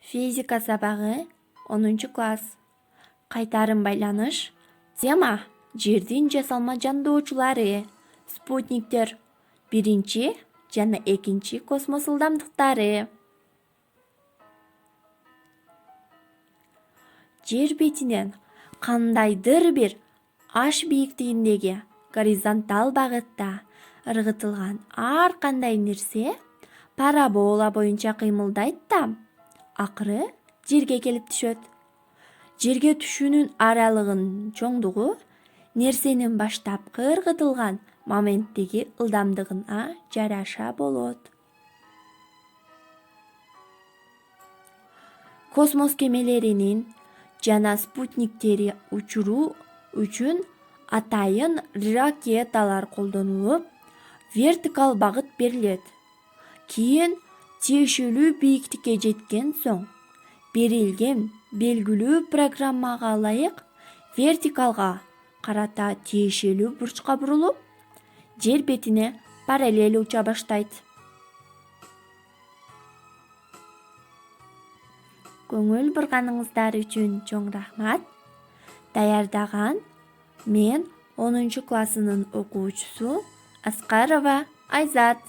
Физика сабағы 10 класс. Қайтарым байланыш. Тема жердин жасалма жандоочулары. Спутниктер. Биринчи жана экинчи космос ылдамдыктары. Жер бетинен кандайдыр бир аш бийиктигиндеги горизонтал багытта ыргытылган ар кандай нерсе парабола боюнча кыймылдайт да акыры жерге келип түшөт. Жерге түшүүнүн аралыгынын чоңдугу нерсенин баштапкы ыргытылган моменттеги ылдамдыгына жараша болот. Космос кемелеринин жана спутниктери учуруу үчүн атайын ракеталар колдонулуп, вертикал багыт берилет. Кийин тиешелүү бийиктикке жеткен соң, берилген белгилүү программага ылайык вертикалга карата тиешелүү бурчка бурулуп, жер бетине параллель уча баштайт. Көңүл бурганыңыздар үчүн чоң рахмат. Даярдаган мен 10 классынын окуучусу Аскарова Айзат.